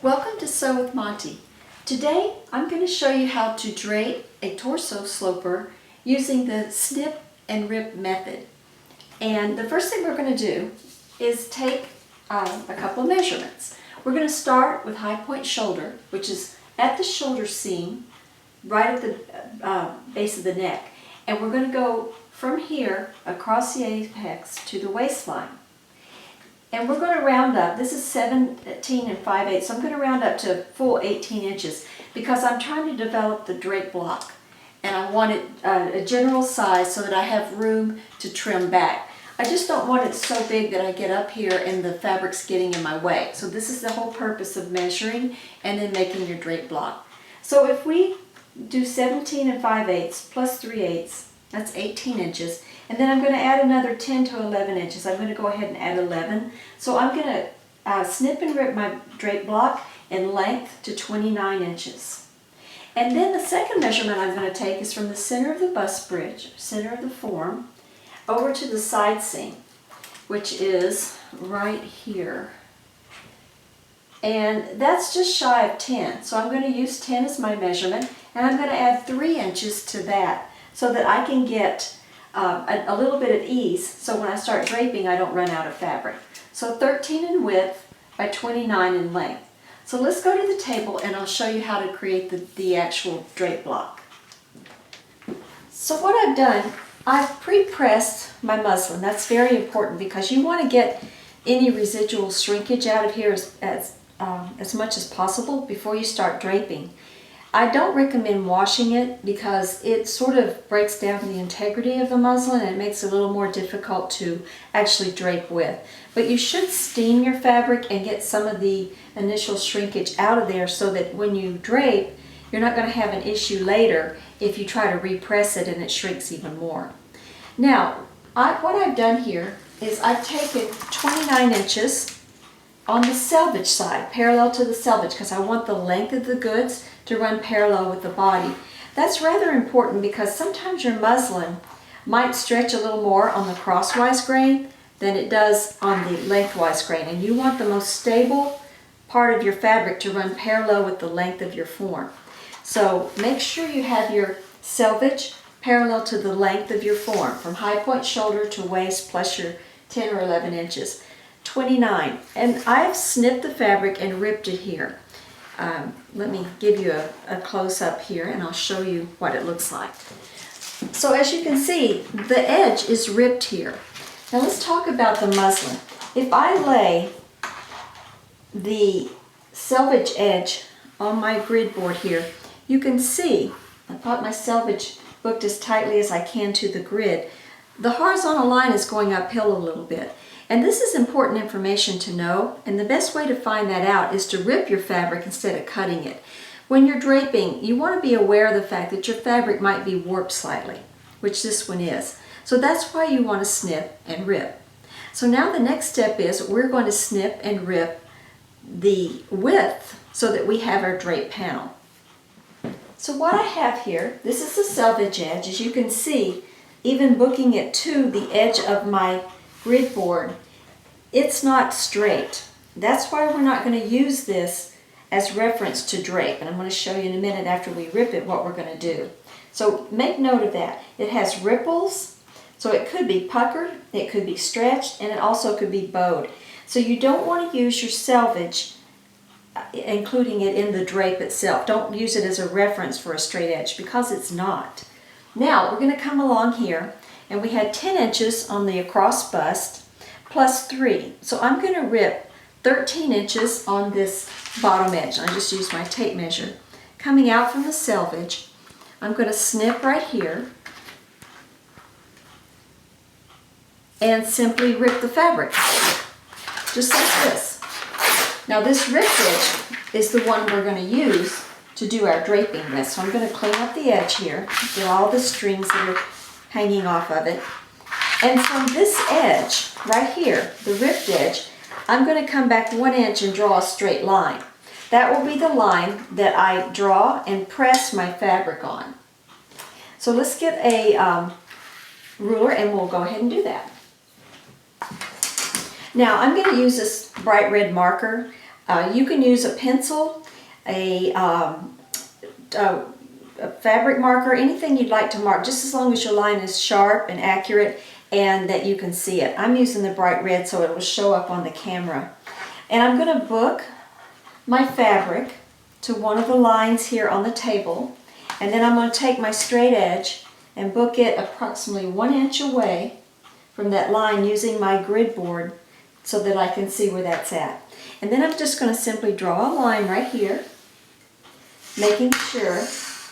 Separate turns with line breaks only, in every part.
Welcome to Sew with Monty. Today I'm going to show you how to drape a torso sloper using the snip and rip method. And the first thing we're going to do is take a couple of measurements. We're going to start with high point shoulder, which is at the shoulder seam, right at the base of the neck. And we're going to go from here across the apex to the waistline. And we're going to round up. This is 17 and 5/8, so I'm going to round up to a full 18 inches because I'm trying to develop the drape block. And I want it a general size so that I have room to trim back. I just don't want it so big that I get up here and the fabric's getting in my way. So this is the whole purpose of measuring and then making your drape block. So if we do 17 and 5/8 plus 3/8, that's 18 inches. And then I'm going to add another 10 to 11 inches. I'm going to go ahead and add 11. So I'm going to snip and rip my drape block in length to 29 inches. And then the second measurement I'm going to take is from the center of the bust bridge, center of the form, over to the side seam, which is right here. And that's just shy of 10. So I'm going to use 10 as my measurement, and I'm going to add 3 inches to that so that I can get a little bit of ease, so when I start draping I don't run out of fabric. So 13 in width by 29 in length. So let's go to the table and I'll show you how to create the actual drape block. So what I've done, I've pre-pressed my muslin. That's very important because you want to get any residual shrinkage out of here as much as possible before you start draping. I don't recommend washing it because it sort of breaks down the integrity of the muslin and it makes it a little more difficult to actually drape with. But you should steam your fabric and get some of the initial shrinkage out of there so that when you drape, you're not going to have an issue later if you try to repress it and it shrinks even more. Now, what I've done here is I've taken 29 inches on the selvage side, parallel to the selvage, because I want the length of the goods to run parallel with the body. That's rather important because sometimes your muslin might stretch a little more on the crosswise grain than it does on the lengthwise grain, and you want the most stable part of your fabric to run parallel with the length of your form. So make sure you have your selvage parallel to the length of your form, from high point shoulder to waist plus your 10 or 11 inches. 29, and I've snipped the fabric and ripped it here. Let me give you a close-up here and I'll show you what it looks like. So as you can see, the edge is ripped here. Now let's talk about the muslin. If I lay the selvage edge on my grid board here, you can see I've got my selvage booked as tightly as I can to the grid. The horizontal line is going uphill a little bit. And this is important information to know, and the best way to find that out is to rip your fabric instead of cutting it. When you're draping, you want to be aware of the fact that your fabric might be warped slightly, which this one is. So that's why you want to snip and rip. So now the next step is we're going to snip and rip the width so that we have our drape panel. So what I have here, this is the selvage edge. As you can see, even booking it to the edge of my grid board, it's not straight. That's why we're not going to use this as reference to drape, and I'm going to show you in a minute after we rip it what we're going to do. So make note of that. It has ripples, so it could be puckered, it could be stretched, and it also could be bowed. So you don't want to use your selvage including it in the drape itself. Don't use it as a reference for a straight edge because it's not. Now we're going to come along here, and we had 10 inches on the across bust plus 3. So I'm going to rip 13 inches on this bottom edge. I just used my tape measure. Coming out from the selvage, I'm going to snip right here and simply rip the fabric, just like this. Now this rip edge is the one we're going to use to do our draping with. So I'm going to clean up the edge here, get all the strings that are hanging off of it. And from this edge, right here, the ripped edge, I'm going to come back 1 inch and draw a straight line. That will be the line that I draw and press my fabric on. So let's get a ruler and we'll go ahead and do that. Now I'm going to use this bright red marker. You can use a pencil, a fabric marker, anything you'd like to mark, just as long as your line is sharp and accurate and that you can see it. I'm using the bright red so it will show up on the camera. And I'm going to book my fabric to one of the lines here on the table, and then I'm going to take my straight edge and book it approximately 1 inch away from that line using my grid board so that I can see where that's at. And then I'm just going to simply draw a line right here, making sure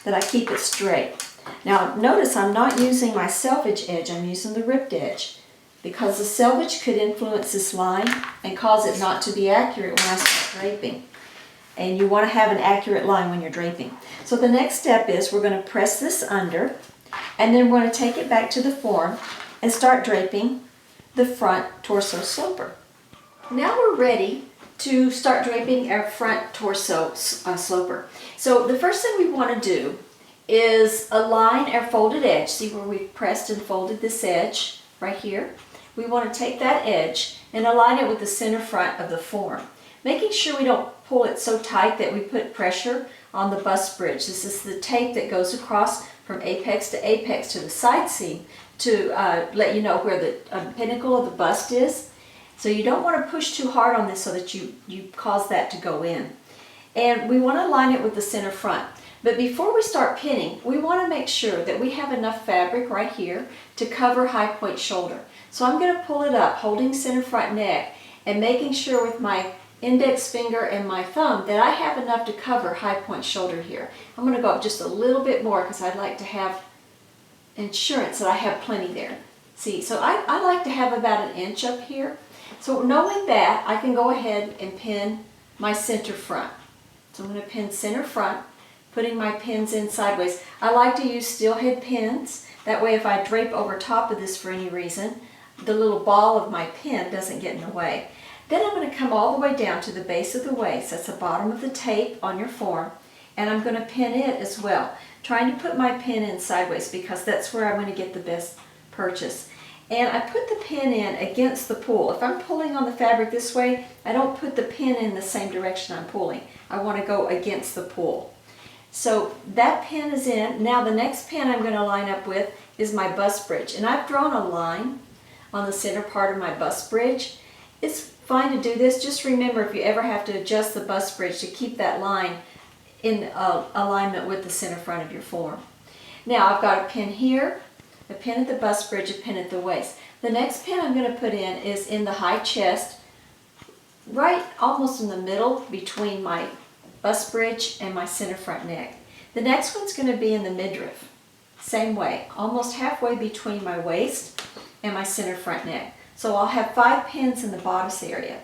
that I keep it straight. Now notice I'm not using my selvage edge, I'm using the ripped edge, because the selvage could influence this line and cause it not to be accurate when I start draping. And you want to have an accurate line when you're draping. So the next step is we're going to press this under, and then we're going to take it back to the form and start draping the front torso sloper. Now we're ready to start draping our front torso sloper. So the first thing we want to do is align our folded edge. See where we've pressed and folded this edge right here? We want to take that edge and align it with the center front of the form, making sure we don't pull it so tight that we put pressure on the bust bridge. This is the tape that goes across from apex to apex to the side seam to let you know where the pinnacle of the bust is. So you don't want to push too hard on this so that you cause that to go in. And we want to align it with the center front. But before we start pinning, we want to make sure that we have enough fabric right here to cover high point shoulder. So I'm going to pull it up, holding center front neck, and making sure with my index finger and my thumb that I have enough to cover high point shoulder here. I'm going to go up just a little bit more because I'd like to have insurance that I have plenty there. See, so I like to have about 1 inch up here. So knowing that, I can go ahead and pin my center front. So I'm going to pin center front, putting my pins in sideways. I like to use steel head pins. That way if I drape over top of this for any reason, the little ball of my pin doesn't get in the way. Then I'm going to come all the way down to the base of the waist. That's the bottom of the tape on your form. And I'm going to pin it as well, trying to put my pin in sideways because that's where I'm going to get the best purchase. And I put the pin in against the pull. If I'm pulling on the fabric this way, I don't put the pin in the same direction I'm pulling. I want to go against the pull. So that pin is in. Now the next pin I'm going to line up with is my bust bridge. And I've drawn a line on the center part of my bust bridge. It's fine to do this. Just remember, if you ever have to adjust the bust bridge, to keep that line in alignment with the center front of your form. Now I've got a pin here, a pin at the bust bridge, a pin at the waist. The next pin I'm going to put in is in the high chest, right almost in the middle between my bust bridge and my center front neck. The next one's going to be in the midriff. Same way, almost halfway between my waist and my center front neck. So I'll have 5 pins in the bodice area.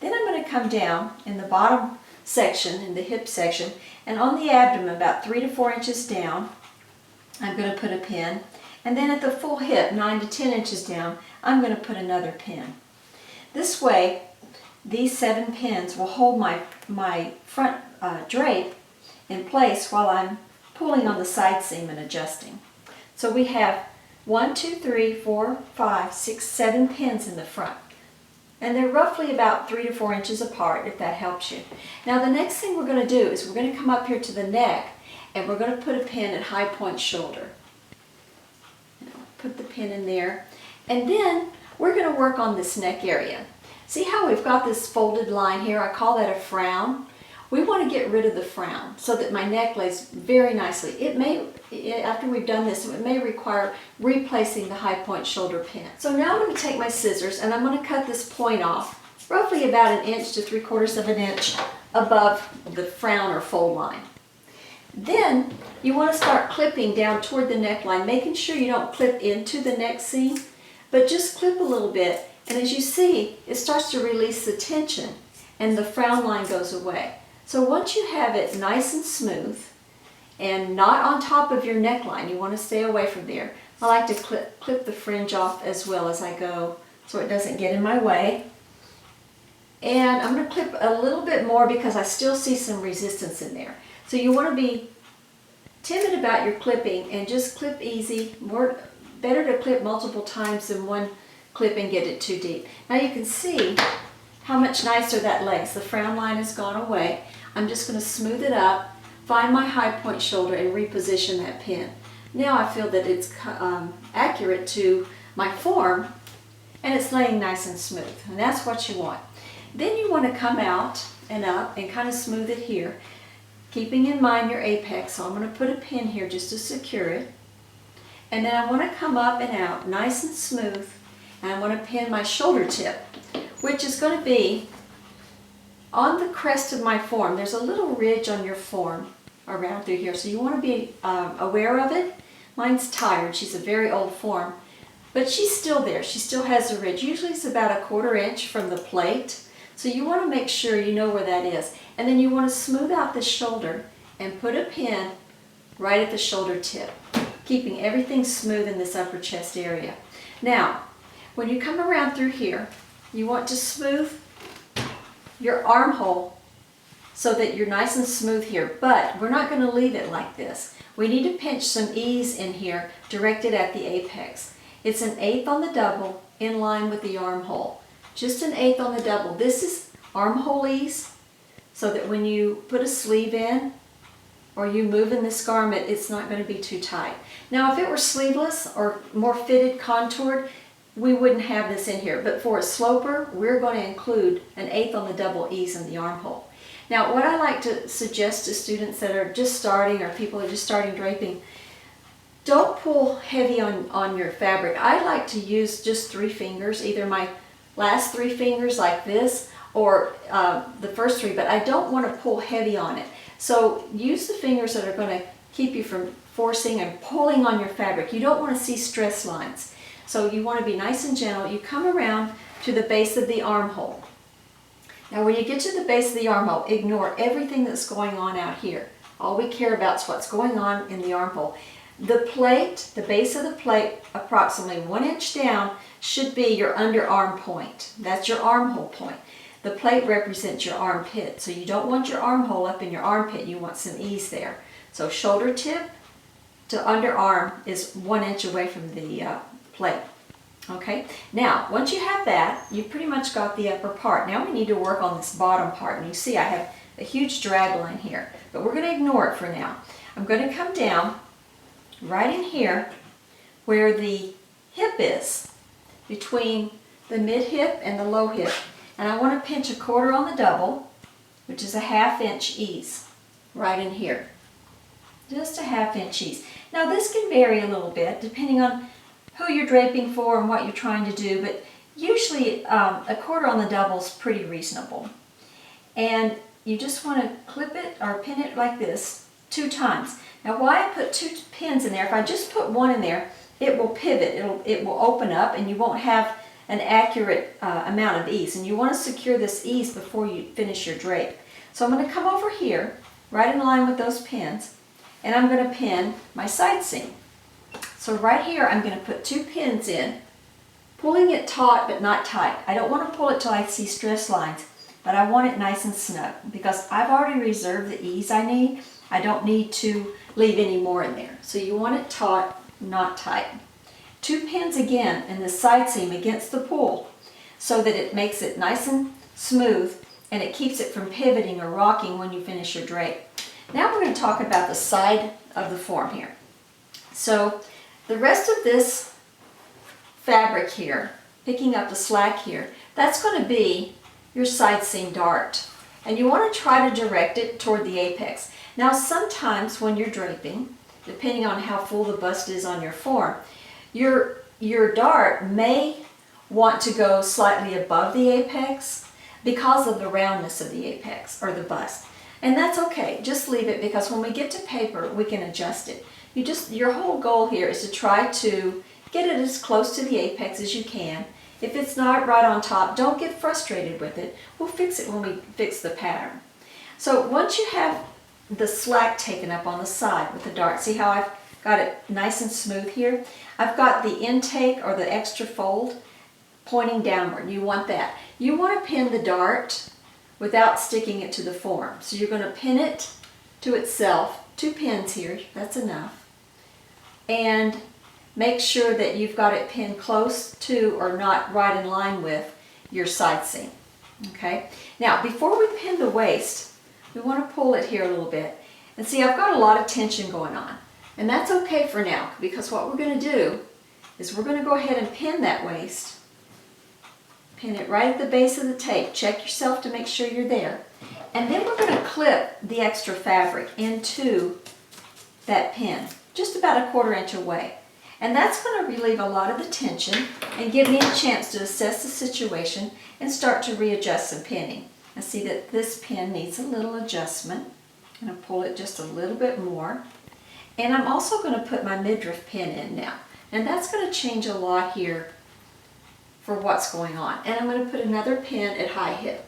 Then I'm going to come down in the bottom section, in the hip section, and on the abdomen about 3 to 4 inches down, I'm going to put a pin. And then at the full hip, 9 to 10 inches down, I'm going to put another pin. This way, these 7 pins will hold my front drape in place while I'm pulling on the side seam and adjusting. So we have 1, 2, 3, 4, 5, 6, 7 pins in the front. And they're roughly about 3 to 4 inches apart, if that helps you. Now the next thing we're going to do is we're going to come up here to the neck and we're going to put a pin at high point shoulder. Put the pin in there. And then we're going to work on this neck area. See how we've got this folded line here? I call that a frown. We want to get rid of the frown so that my neck lays very nicely. It may, after we've done this, it may require replacing the high point shoulder pin. So now I'm going to take my scissors and I'm going to cut this point off, roughly about 1 inch to 3/4 of an inch above the frown or fold line. Then you want to start clipping down toward the neckline, making sure you don't clip into the neck seam, but just clip a little bit. And as you see, it starts to release the tension and the frown line goes away. So once you have it nice and smooth and not on top of your neckline, you want to stay away from there. I like to clip the fringe off as well as I go so it doesn't get in my way. And I'm going to clip a little bit more because I still see some resistance in there. So you want to be timid about your clipping and just clip easy. Better to clip multiple times than one clip and get it too deep. Now you can see how much nicer that lays. The frown line has gone away. I'm just going to smooth it up, find my high point shoulder, and reposition that pin. Now I feel that it's accurate to my form, and it's laying nice and smooth, and that's what you want. Then you want to come out and up and kind of smooth it here, keeping in mind your apex. So I'm going to put a pin here just to secure it. And then I want to come up and out nice and smooth, and I want to pin my shoulder tip, which is going to be on the crest of my form. There's a little ridge on your form around through here, so you want to be aware of it. Mine's tired. She's a very old form, but she's still there. She still has a ridge. Usually it's about a 1/4 inch from the plate, so you want to make sure you know where that is. And then you want to smooth out the shoulder and put a pin right at the shoulder tip, keeping everything smooth in this upper chest area. Now, when you come around through here, you want to smooth your armhole so that you're nice and smooth here, but we're not going to leave it like this. We need to pinch some ease in here directed at the apex. It's 1/8 on the double in line with the armhole. Just 1/8 on the double. This is armhole ease, so that when you put a sleeve in or you move in this garment, it's not going to be too tight. Now if it were sleeveless or more fitted, contoured, we wouldn't have this in here, but for a sloper, we're going to include 1/8 on the double ease in the armhole. Now what I like to suggest to students that are just starting, or people who are just starting draping, don't pull heavy on your fabric. I like to use just 3 fingers, either my last 3 fingers like this, or the first 3, but I don't want to pull heavy on it. So use the fingers that are going to keep you from forcing and pulling on your fabric. You don't want to see stress lines. So you want to be nice and gentle. You come around to the base of the armhole. Now when you get to the base of the armhole, ignore everything that's going on out here. All we care about is what's going on in the armhole. The plate, the base of the plate, approximately 1 inch down, should be your underarm point. That's your armhole point. The plate represents your armpit, so you don't want your armhole up in your armpit. You want some ease there. So shoulder tip to underarm is 1 inch away from the plate. Okay, now once you have that, you've pretty much got the upper part. Now we need to work on this bottom part, and you see I have a huge drag line here, but we're going to ignore it for now. I'm going to come down right in here where the hip is, between the mid hip and the low hip, and I want to pinch 1/4 on the double, which is a 1/2 inch ease right in here. Just a 1/2 inch ease. Now this can vary a little bit depending on who you're draping for and what you're trying to do, but usually 1/4 on the double is pretty reasonable. And you just want to clip it or pin it like this 2 times. Now why I put 2 pins in there, if I just put 1 in there, it will pivot, it will open up, and you won't have an accurate amount of ease. And you want to secure this ease before you finish your drape. So I'm going to come over here, right in line with those pins, and I'm going to pin my side seam. So right here I'm going to put 2 pins in, pulling it taut but not tight. I don't want to pull it till I see stress lines, but I want it nice and snug because I've already reserved the ease I need. I don't need to leave any more in there. So you want it taut, not tight. 2 pins again in the side seam against the pull so that it makes it nice and smooth, and it keeps it from pivoting or rocking when you finish your drape. Now we're going to talk about the side of the form here. So the rest of this fabric here, picking up the slack here, that's going to be your side seam dart. And you want to try to direct it toward the apex. Now sometimes when you're draping, depending on how full the bust is on your form, your dart may want to go slightly above the apex because of the roundness of the apex or the bust. And that's okay, just leave it, because when we get to paper we can adjust it. Your whole goal here is to try to get it as close to the apex as you can. If it's not right on top, don't get frustrated with it. We'll fix it when we fix the pattern. So once you have the slack taken up on the side with the dart, see how I've got it nice and smooth here? I've got the intake or the extra fold pointing downward. You want that. You want to pin the dart without sticking it to the form. So you're going to pin it to itself. 2 pins here, that's enough. And make sure that you've got it pinned close to or not right in line with your side seam. Okay, now before we pin the waist, we want to pull it here a little bit. And see, I've got a lot of tension going on. And that's okay for now, because what we're going to do is we're going to go ahead and pin that waist. Pin it right at the base of the tape. Check yourself to make sure you're there. And then we're going to clip the extra fabric into that pin, just about a 1/4 inch away. And that's going to relieve a lot of the tension and give me a chance to assess the situation and start to readjust some pinning. I see that this pin needs a little adjustment. I'm going to pull it just a little bit more. And I'm also going to put my midriff pin in now. And that's going to change a lot here for what's going on. And I'm going to put another pin at high hip.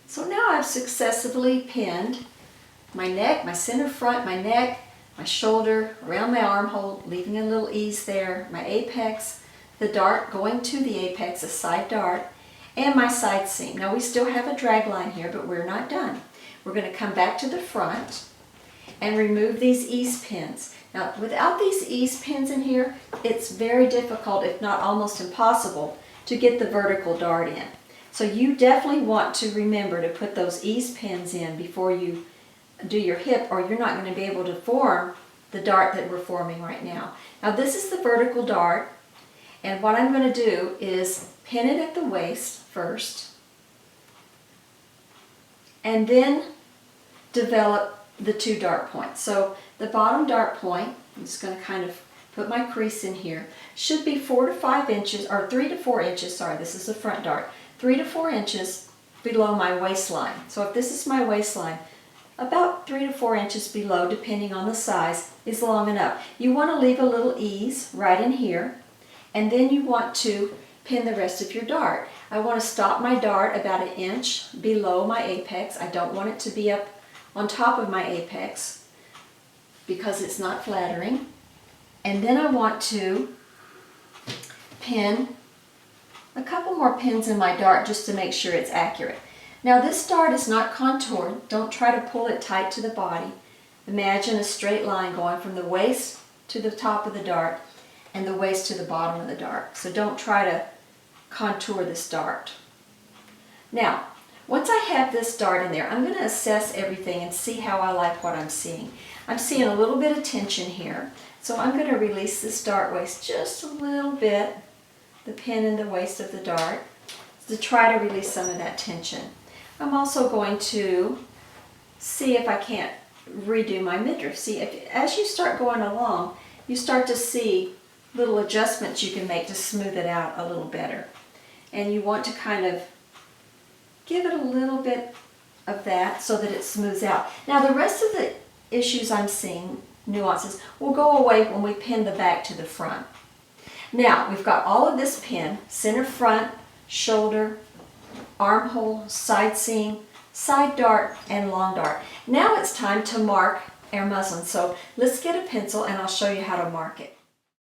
So now I've successfully pinned my neck, my center front, my neck, my shoulder, around my armhole, leaving a little ease there, my apex, the dart going to the apex, a side dart, and my side seam. Now we still have a drag line here, but we're not done. We're going to come back to the front and remove these ease pins. Now without these ease pins in here, it's very difficult, if not almost impossible, to get the vertical dart in. So you definitely want to remember to put those ease pins in before you do your hip, or you're not going to be able to form the dart that we're forming right now. Now this is the vertical dart, and what I'm going to do is pin it at the waist first, and then develop the 2 dart points. So the bottom dart point, I'm just going to kind of put my crease in here, should be 4 to 5 inches, or 3 to 4 inches, sorry, this is the front dart, 3 to 4 inches below my waistline. So if this is my waistline, about 3 to 4 inches below, depending on the size, is long enough. You want to leave a little ease right in here, and then you want to pin the rest of your dart. I want to stop my dart about 1 inch below my apex. I don't want it to be up on top of my apex because it's not flattering. And then I want to pin a couple more pins in my dart just to make sure it's accurate. Now this dart is not contoured. Don't try to pull it tight to the body. Imagine a straight line going from the waist to the top of the dart and the waist to the bottom of the dart. So don't try to contour this dart. Now, once I have this dart in there, I'm going to assess everything and see how I like what I'm seeing. I'm seeing a little bit of tension here, so I'm going to release this dart waist just a little bit, the pin in the waist of the dart, to try to release some of that tension. I'm also going to see if I can't redo my midriff. See, as you start going along, you start to see little adjustments you can make to smooth it out a little better. And you want to kind of give it a little bit of that so that it smooths out. Now the rest of the issues I'm seeing, nuances, will go away when we pin the back to the front. Now we've got all of this pin, center front, shoulder, armhole, side seam, side dart, and long dart. Now it's time to mark our muslin. So let's get a pencil and I'll show you how to mark it.